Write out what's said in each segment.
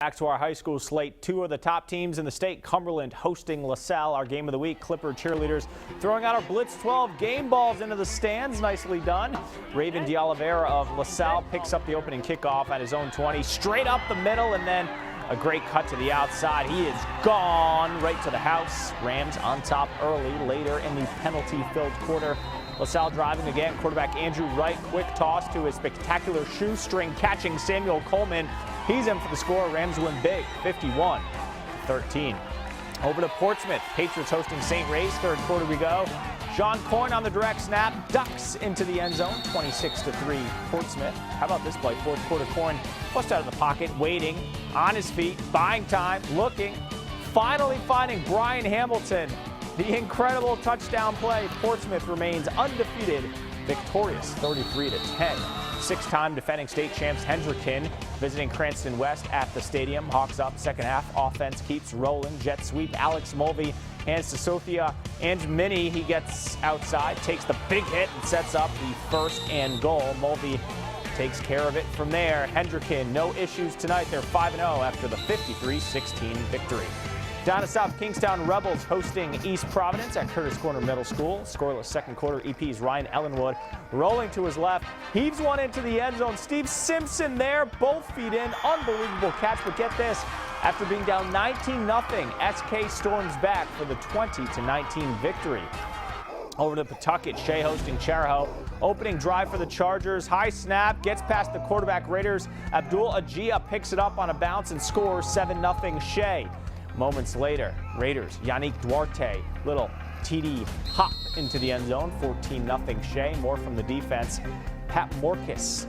Back to our high school slate. Two of the top teams in the state, Cumberland hosting LaSalle. Our game of the week, Clipper cheerleaders throwing out our Blitz 12 game balls into the stands. Nicely done. Raven D'Oliveira of LaSalle picks up the opening kickoff at his own 20. Straight up the middle and then a great cut to the outside. He is gone right to the house. Rams on top early. Later in the penalty-filled quarter, LaSalle driving again. Quarterback Andrew Wright, quick toss to his spectacular shoestring catching Samuel Coleman. He's in for the score. Rams win big, 51-13. Over to Portsmouth. Patriots hosting St. Ray's. Third quarter we go. Sean Coyne on the direct snap, ducks into the end zone, 26-3 Portsmouth. How about this play? Fourth quarter, Coyne pushed out of the pocket, waiting, on his feet, buying time, looking, finally finding Brian Hamilton. The incredible touchdown play. Portsmouth remains undefeated, victorious 33-10. Six-time defending state champs Hendricken visiting Cranston West at the stadium. Hawks up second half. Offense keeps rolling. Jet sweep. Alex Mulvey hands to Sophia and Minnie. He gets outside, takes the big hit, and sets up the first and goal. Mulvey takes care of it from there. Hendricken, no issues tonight. They're 5-0 after the 53-16 victory. Down to South Kingstown, Rebels hosting East Providence at Curtis Corner Middle School. Scoreless second quarter. EP's Ryan Ellenwood rolling to his left. Heaves one into the end zone. Steve Simpson there, both feet in. Unbelievable catch, but get this. After being down 19-0, SK storms back for the 20-19 victory. Over to Pawtucket, Shea hosting Charahoe. Opening drive for the Chargers. High snap, gets past the quarterback Raiders. Abdul Ajia picks it up on a bounce and scores 7-0 Shea. Moments later, Raiders, Yannick Duarte, little TD hop into the end zone, 14-0 Shea. More from the defense. Pat Morkis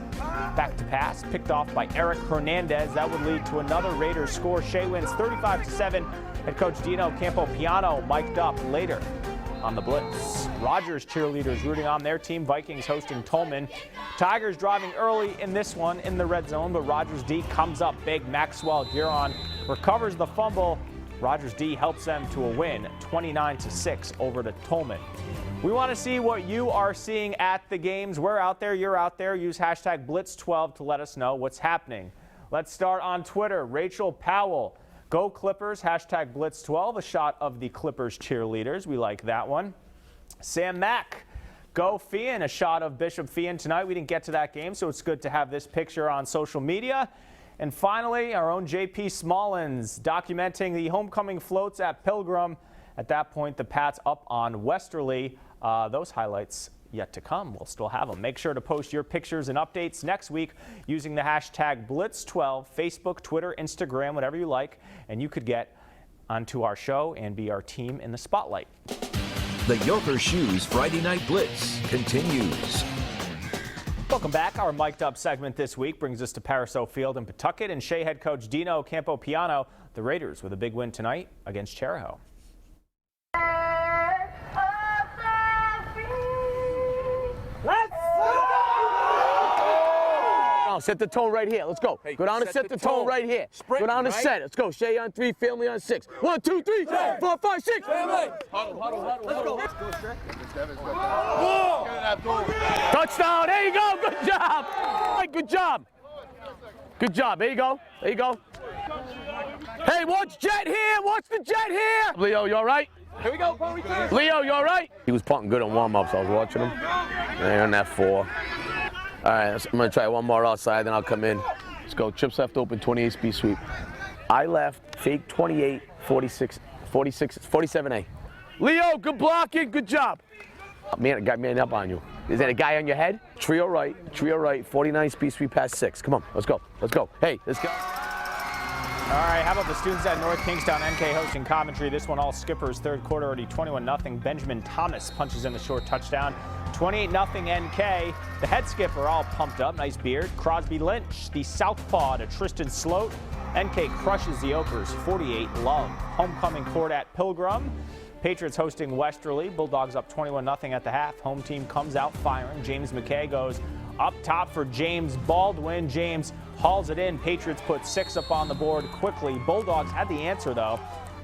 back to pass, picked off by Eric Hernandez. That would lead to another Raiders score. Shea wins 35-7. Head coach Dino Campopiano mic'd up later on the Blitz. Rogers cheerleaders rooting on their team. Vikings hosting Tolman. Tigers driving early in this one in the red zone, but Rogers D comes up big. Maxwell Giron recovers the fumble. Rogers D helps them to a win, 29-6 over to Tolman. We want to see what you are seeing at the games. We're out there, you're out there. Use hashtag Blitz12 to let us know what's happening. Let's start on Twitter. Rachel Powell, go Clippers, hashtag Blitz12, a shot of the Clippers cheerleaders. We like that one. Sam Mack, go Fian, a shot of Bishop Fian tonight. We didn't get to that game, so it's good to have this picture on social media. And finally, our own JP Smallins documenting the homecoming floats at Pilgrim. At that point, the Pats up on Westerly. Those highlights yet to come. We'll still have them. Make sure to post your pictures and updates next week using the hashtag Blitz12, Facebook, Twitter, Instagram, whatever you like. And you could get onto our show and be our team in the spotlight. The Yoker Shoes Friday Night Blitz continues. Welcome back. Our mic'd up segment this week brings us to Pariseau Field in Pawtucket and Shea head coach Dino Campopiano. The Raiders with a big win tonight against Charahoe. Let's go! Set the tone right here. Let's go. Hey, go down and set the tone right here. Go down and set. Let's go. Shea on 3, family on 6. 1, 2, 3, 4, 5, 6. Family. Huddle. Let's go. Let's go, touchdown. There you go. Good job. Good job. Good job. There you go. There you go. Hey, watch Jet here. Watch the Jet here. Leo, you all right? Here we go. Leo, you all right? He was punting good on warm-ups. I was watching him. There on that 4. All right, I'm going to try one more outside, then I'll come in. Let's go. Chips left open, 28 speed sweep. I left, fake 28, 46, 47A. Leo, good blocking, good job. Man, I got man up on you. Is that a guy on your head? Trio right, 49 speed sweep past 6. Come on, let's go. Hey, let's go. All right, how about the students at North Kingstown NK hosting commentary? This one all Skippers, third quarter already 21-0. Benjamin Thomas punches in the short touchdown. 28-0 NK. The head skipper all pumped up, nice beard. Crosby Lynch, the southpaw to Tristan Sloat. NK crushes the Okers, 48-love. Homecoming court at Pilgrim. Patriots hosting Westerly. Bulldogs up 21-0 at the half. Home team comes out firing. James McKay goes up top for James Baldwin. James hauls it in. Patriots put 6 up on the board quickly. Bulldogs had the answer, though.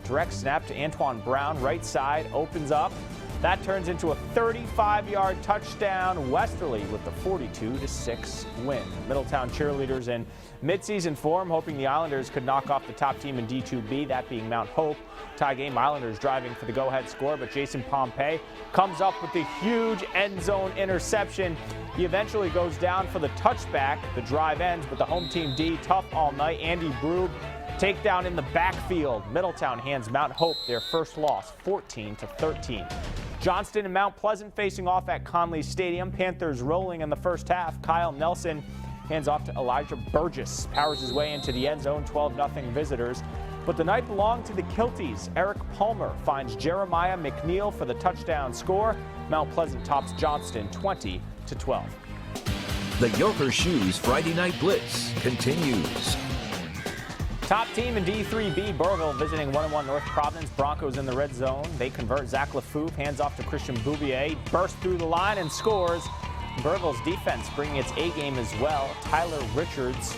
Direct snap to Antoine Brown, right side, opens up. That turns into a 35-yard touchdown. Westerly with the 42-6 win. Middletown cheerleaders in midseason form, hoping the Islanders could knock off the top team in D2B, that being Mount Hope. Tie game, Islanders driving for the go-ahead score, but Jason Pompey comes up with the huge end zone interception. He eventually goes down for the touchback. The drive ends, but the home team D tough all night. Andy Brube takedown in the backfield. Middletown hands Mount Hope their first loss, 14-13. Johnston and Mount Pleasant facing off at Conley Stadium. Panthers rolling in the first half. Kyle Nelson hands off to Elijah Burgess. Powers his way into the end zone, 12-0 visitors. But the night belonged to the Kilties. Eric Palmer finds Jeremiah McNeil for the touchdown score. Mount Pleasant tops Johnston 20-12. The Yoker Shoes Friday Night Blitz continues. Top team in D3B, Burville visiting 1-1 North Providence. Broncos in the red zone. They convert. Zach Lafouve hands off to Christian Bouvier. Bursts through the line and scores. Burville's defense bringing its A-game as well. Tyler Richards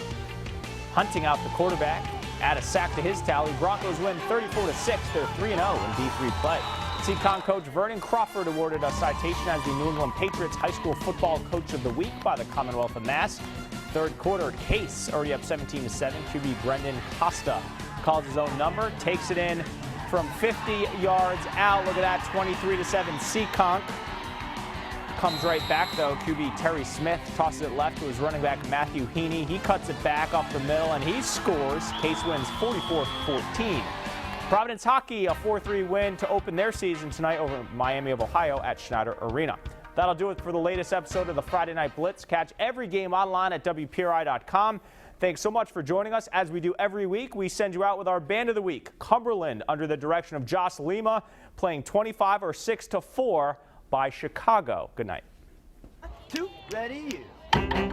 hunting out the quarterback. Add a sack to his tally. Broncos win 34-6. They're 3-0 in D3 play. Seacon coach Vernon Crawford awarded a citation as the New England Patriots High School Football Coach of the Week by the Commonwealth of Mass. Third quarter, Case already up 17-7. QB Brendan Costa calls his own number, takes it in from 50 yards out. Look at that, 23-7. Seacon comes right back though. QB Terry Smith tosses it left to his running back Matthew Heaney. He cuts it back up the middle and he scores. Case wins 44-14. Providence Hockey, a 4-3 win to open their season tonight over Miami of Ohio at Schneider Arena. That'll do it for the latest episode of the Friday Night Blitz. Catch every game online at WPRI.com. Thanks so much for joining us. As we do every week, we send you out with our Band of the Week. Cumberland, under the direction of Joss Lima, playing 25 or 6-4 by Chicago. Good night. 2, ready, you.